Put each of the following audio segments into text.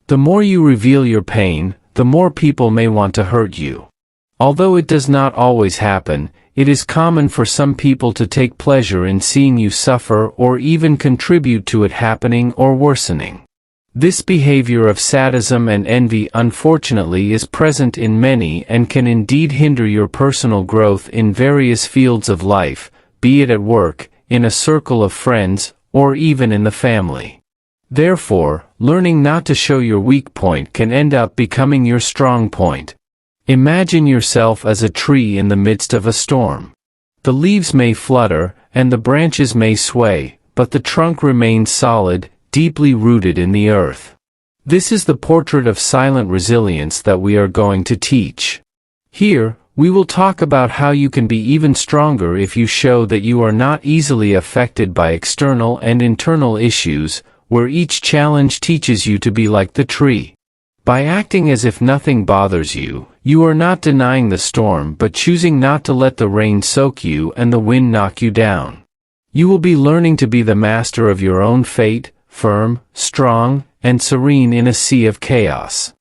The more you reveal your pain, the more people may want to hurt you. Although it does not always happen, it is common for some people to take pleasure in seeing you suffer or even contribute to it happening or worsening. This behavior of sadism and envy unfortunately is present in many and can indeed hinder your personal growth in various fields of life, be it at work, in a circle of friends, or even in the family. Therefore, learning not to show your weak point can end up becoming your strong point. Imagine yourself as a tree in the midst of a storm. The leaves may flutter, and the branches may sway, but the trunk remains solid, deeply rooted in the earth. This is the portrait of silent resilience that we are going to teach. Here, we will talk about how you can be even stronger if you show that you are not easily affected by external and internal issues, where each challenge teaches you to be like the tree. By acting as if nothing bothers you, you are not denying the storm but choosing not to let the rain soak you and the wind knock you down. You will be learning to be the master of your own fate, firm, strong, and serene in a sea of chaos.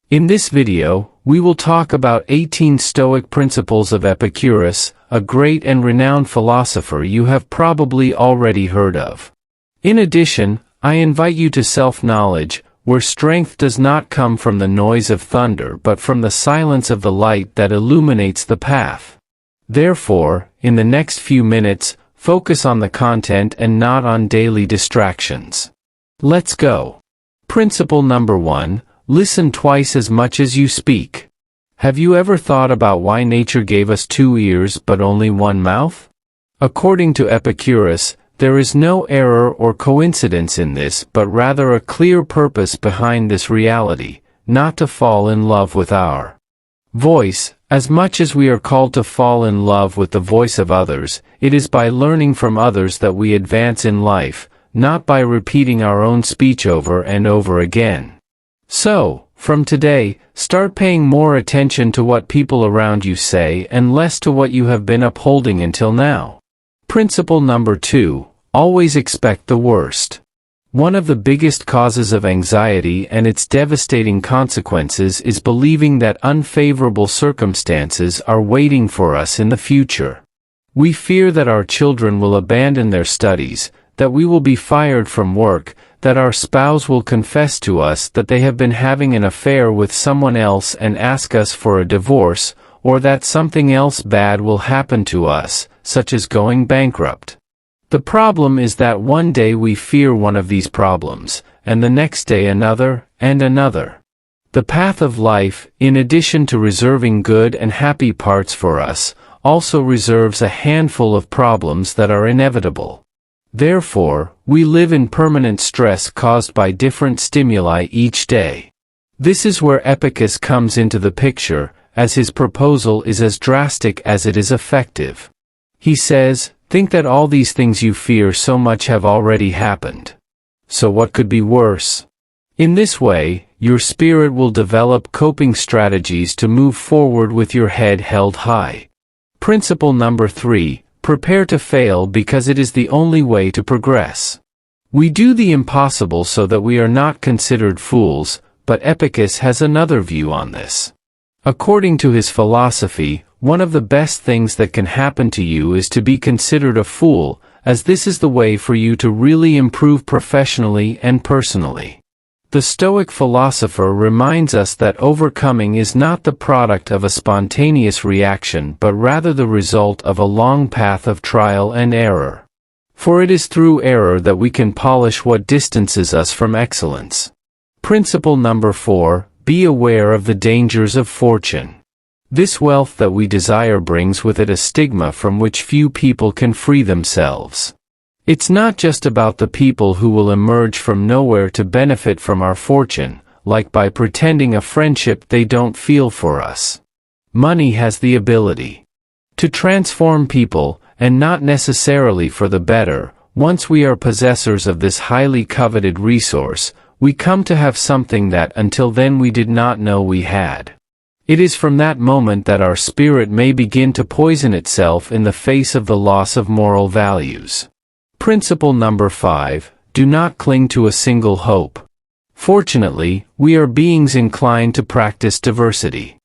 In this video, we will talk about 18 Stoic principles of Epictetus, a great and renowned philosopher you have probably already heard of. In addition, I invite you to self-knowledge, where strength does not come from the noise of thunder but from the silence of the light that illuminates the path. Therefore, in the next few minutes, focus on the content and not on daily distractions. Let's go. Principle number 1, listen twice as much as you speak. Have you ever thought about why nature gave us 2 ears but only 1 mouth? According to Epictetus, there is no error or coincidence in this but rather a clear purpose behind this reality, not to fall in love with our voice. As much as we are called to fall in love with the voice of others, it is by learning from others that we advance in life, not by repeating our own speech over and over again. So, from today, start paying more attention to what people around you say and less to what you have been upholding until now. Principle number 2, always expect the worst. One of the biggest causes of anxiety and its devastating consequences is believing that unfavorable circumstances are waiting for us in the future. We fear that our children will abandon their studies, that we will be fired from work, that our spouse will confess to us that they have been having an affair with someone else and ask us for a divorce, or that something else bad will happen to us, such as going bankrupt. The problem is that one day we fear one of these problems, and the next day another, and another. The path of life, in addition to reserving good and happy parts for us, also reserves a handful of problems that are inevitable. Therefore, we live in permanent stress caused by different stimuli each day. This is where Epictetus comes into the picture, as his proposal is as drastic as it is effective. He says, think that all these things you fear so much have already happened. So what could be worse? In this way, your spirit will develop coping strategies to move forward with your head held high. Principle number 3, prepare to fail because it is the only way to progress. We do the impossible so that we are not considered fools, but Epictetus has another view on this. According to his philosophy, one of the best things that can happen to you is to be considered a fool, as this is the way for you to really improve professionally and personally. The Stoic philosopher reminds us that overcoming is not the product of a spontaneous reaction but rather the result of a long path of trial and error. For it is through error that we can polish what distances us from excellence. Principle number 4, be aware of the dangers of fortune. This wealth that we desire brings with it a stigma from which few people can free themselves. It's not just about the people who will emerge from nowhere to benefit from our fortune, like by pretending a friendship they don't feel for us. Money has the ability to transform people, and not necessarily for the better. Once we are possessors of this highly coveted resource, we come to have something that until then we did not know we had. It is from that moment that our spirit may begin to poison itself in the face of the loss of moral values. Principle number 5, do not cling to a single hope. Fortunately, we are beings inclined to practice diversity.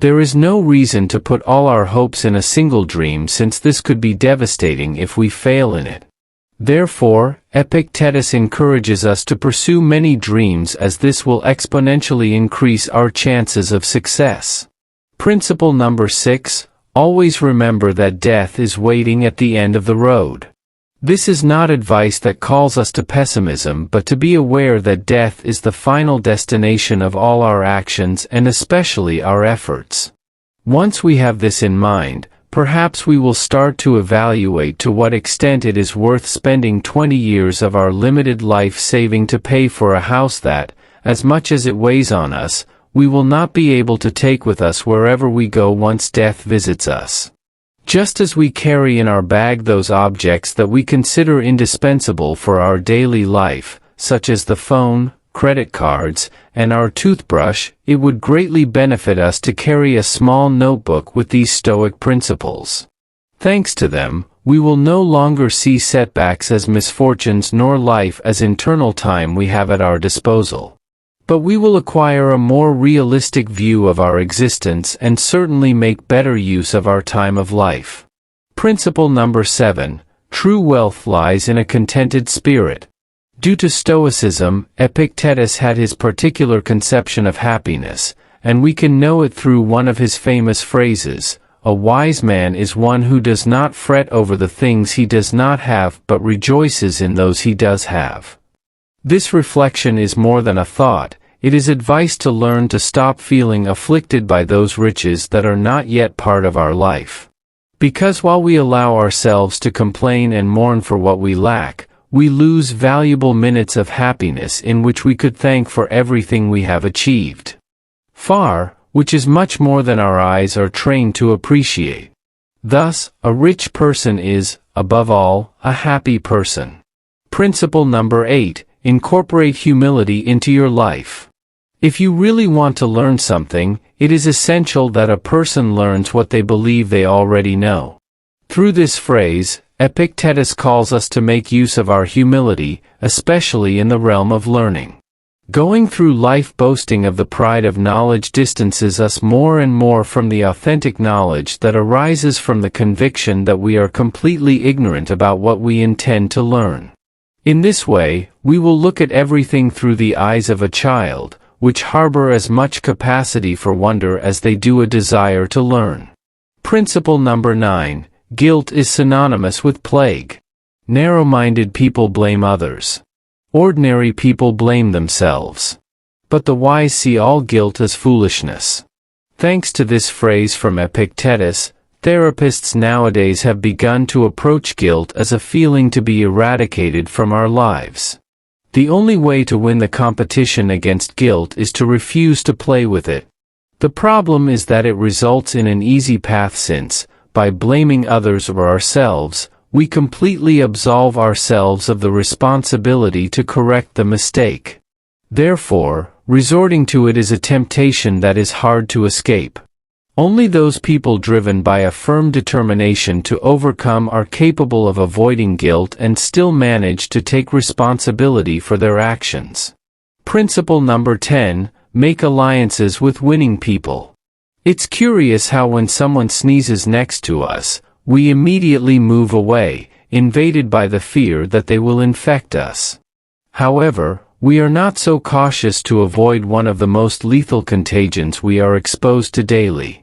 There is no reason to put all our hopes in a single dream, since this could be devastating if we fail in it. Therefore, Epictetus encourages us to pursue many dreams, as this will exponentially increase our chances of success. Principle number 6, always remember that death is waiting at the end of the road. This is not advice that calls us to pessimism, but to be aware that death is the final destination of all our actions and especially our efforts. Once we have this in mind, perhaps we will start to evaluate to what extent it is worth spending 20 years of our limited life saving to pay for a house that, as much as it weighs on us, we will not be able to take with us wherever we go once death visits us. Just as we carry in our bag those objects that we consider indispensable for our daily life, such as the phone, credit cards, and our toothbrush, it would greatly benefit us to carry a small notebook with these Stoic principles. Thanks to them, we will no longer see setbacks as misfortunes nor life as internal time we have at our disposal. But we will acquire a more realistic view of our existence and certainly make better use of our time of life. Principle number 7, true wealth lies in a contented spirit. Due to Stoicism, Epictetus had his particular conception of happiness, and we can know it through one of his famous phrases: "A wise man is one who does not fret over the things he does not have but rejoices in those he does have." This reflection is more than a thought, it is advice to learn to stop feeling afflicted by those riches that are not yet part of our life. Because while we allow ourselves to complain and mourn for what we lack, we lose valuable minutes of happiness in which we could thank for everything we have achieved. Which is much more than our eyes are trained to appreciate. Thus, a rich person is, above all, a happy person. Principle number 8, incorporate humility into your life. If you really want to learn something, it is essential that a person learns what they believe they already know. Through this phrase, Epictetus calls us to make use of our humility, especially in the realm of learning. Going through life boasting of the pride of knowledge distances us more and more from the authentic knowledge that arises from the conviction that we are completely ignorant about what we intend to learn. In this way, we will look at everything through the eyes of a child, which harbor as much capacity for wonder as they do a desire to learn. Principle number 9, guilt is synonymous with plague. Narrow-minded people blame others. Ordinary people blame themselves. But the wise see all guilt as foolishness. Thanks to this phrase from Epictetus, therapists nowadays have begun to approach guilt as a feeling to be eradicated from our lives. The only way to win the competition against guilt is to refuse to play with it. The problem is that it results in an easy path, since, by blaming others or ourselves, we completely absolve ourselves of the responsibility to correct the mistake. Therefore, resorting to it is a temptation that is hard to escape. Only those people driven by a firm determination to overcome are capable of avoiding guilt and still manage to take responsibility for their actions. Principle number 10, make alliances with winning people. It's curious how when someone sneezes next to us, we immediately move away, invaded by the fear that they will infect us. However, we are not so cautious to avoid one of the most lethal contagions we are exposed to daily.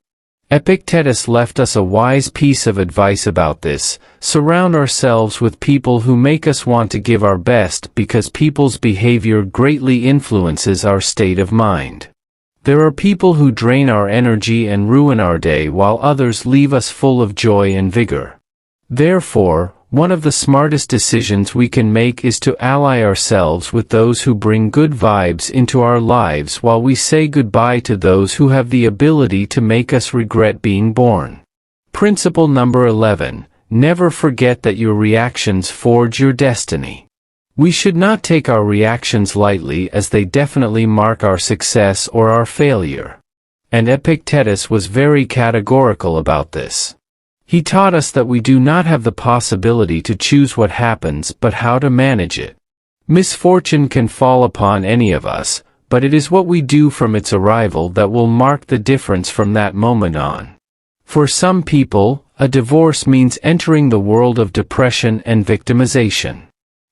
Epictetus left us a wise piece of advice about this: surround ourselves with people who make us want to give our best, because people's behavior greatly influences our state of mind. There are people who drain our energy and ruin our day, while others leave us full of joy and vigor. Therefore, one of the smartest decisions we can make is to ally ourselves with those who bring good vibes into our lives, while we say goodbye to those who have the ability to make us regret being born. Principle number 11, never forget that your reactions forge your destiny. We should not take our reactions lightly, as they definitely mark our success or our failure. And Epictetus was very categorical about this. He taught us that we do not have the possibility to choose what happens, but how to manage it. Misfortune can fall upon any of us, but it is what we do from its arrival that will mark the difference from that moment on. For some people, a divorce means entering the world of depression and victimization.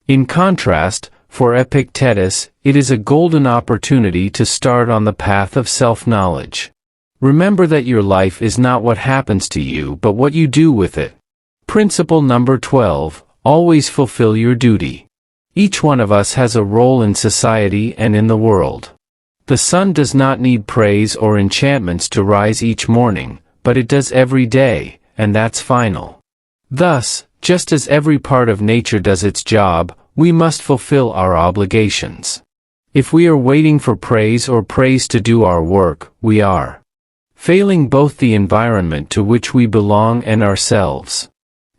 In contrast, for Epictetus, it is a golden opportunity to start on the path of self-knowledge. Remember that your life is not what happens to you but what you do with it. Principle number 12, always fulfill your duty. Each one of us has a role in society and in the world. The sun does not need praise or enchantments to rise each morning, but it does every day, and that's final. Thus, just as every part of nature does its job, we must fulfill our obligations. If we are waiting for praise or praise to do our work, we are failing both the environment to which we belong and ourselves.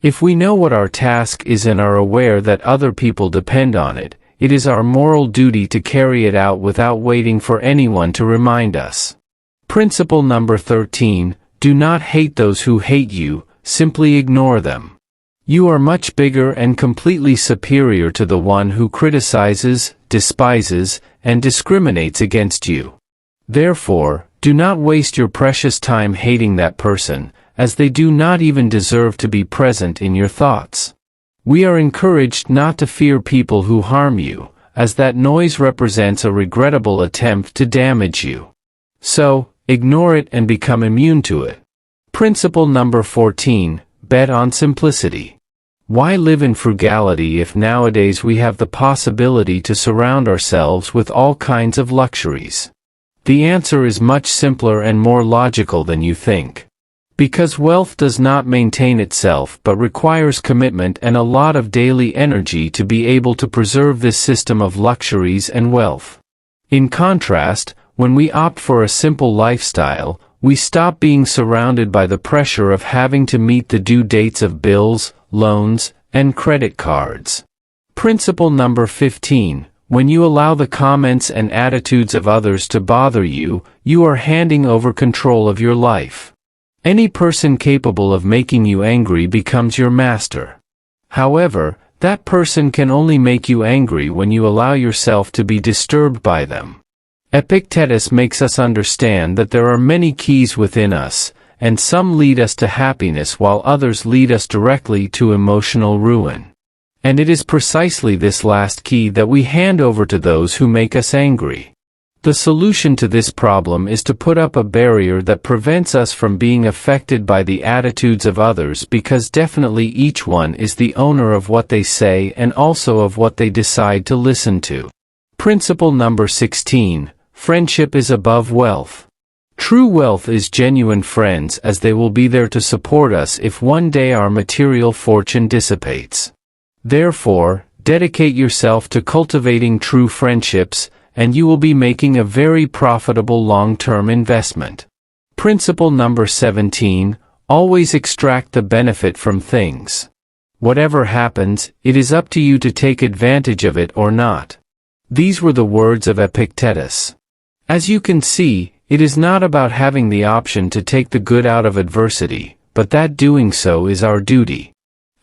If we know what our task is and are aware that other people depend on it, it is our moral duty to carry it out without waiting for anyone to remind us. Principle number 13, do not hate those who hate you, simply ignore them. You are much bigger and completely superior to the one who criticizes, despises, and discriminates against you. Therefore, do not waste your precious time hating that person, as they do not even deserve to be present in your thoughts. We are encouraged not to fear people who harm you, as that noise represents a regrettable attempt to damage you. So, ignore it and become immune to it. Principle number 14, bet on simplicity. Why live in frugality if nowadays we have the possibility to surround ourselves with all kinds of luxuries? The answer is much simpler and more logical than you think. Because wealth does not maintain itself but requires commitment and a lot of daily energy to be able to preserve this system of luxuries and wealth. In contrast, when we opt for a simple lifestyle, we stop being surrounded by the pressure of having to meet the due dates of bills, loans, and credit cards. Principle number 15, when you allow the comments and attitudes of others to bother you, you are handing over control of your life. Any person capable of making you angry becomes your master. However, that person can only make you angry when you allow yourself to be disturbed by them. Epictetus makes us understand that there are many keys within us, and some lead us to happiness while others lead us directly to emotional ruin. And it is precisely this last key that we hand over to those who make us angry. The solution to this problem is to put up a barrier that prevents us from being affected by the attitudes of others, because definitely each one is the owner of what they say and also of what they decide to listen to. Principle number 16, friendship is above wealth. True wealth is genuine friends, as they will be there to support us if one day our material fortune dissipates. Therefore, dedicate yourself to cultivating true friendships, and you will be making a very profitable long-term investment. Principle number 17, always extract the benefit from things. Whatever happens, it is up to you to take advantage of it or not. These were the words of Epictetus. As you can see, it is not about having the option to take the good out of adversity, but that doing so is our duty.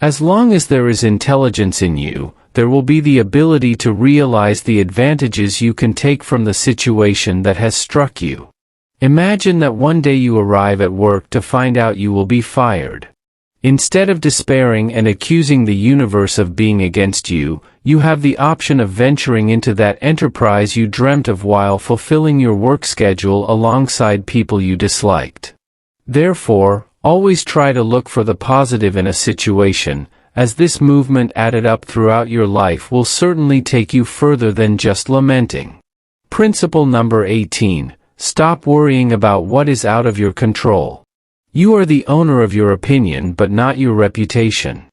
As long as there is intelligence in you, there will be the ability to realize the advantages you can take from the situation that has struck you. Imagine that one day you arrive at work to find out you will be fired. Instead of despairing and accusing the universe of being against you, you have the option of venturing into that enterprise you dreamt of while fulfilling your work schedule alongside people you disliked. Therefore, always try to look for the positive in a situation, as this movement added up throughout your life will certainly take you further than just lamenting. Principle number 18, stop worrying about what is out of your control. You are the owner of your opinion but not your reputation.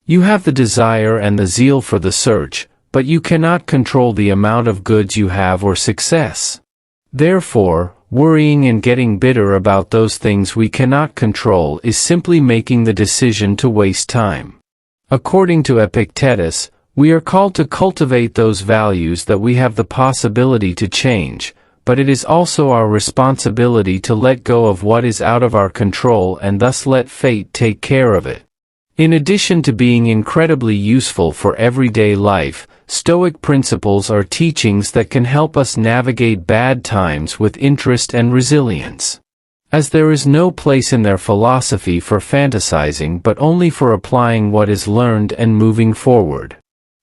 You have the desire and the zeal for the search, but you cannot control the amount of goods you have or success. Therefore, worrying and getting bitter about those things we cannot control is simply making the decision to waste time. According to Epictetus, we are called to cultivate those values that we have the possibility to change, but it is also our responsibility to let go of what is out of our control and thus let fate take care of it. In addition to being incredibly useful for everyday life, Stoic principles are teachings that can help us navigate bad times with interest and resilience. As there is no place in their philosophy for fantasizing but only for applying what is learned and moving forward.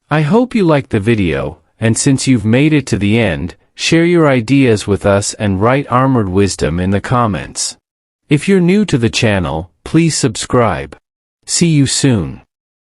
I hope you liked the video, and since you've made it to the end, share your ideas with us and write armored wisdom in the comments. If you're new to the channel, please subscribe. See you soon.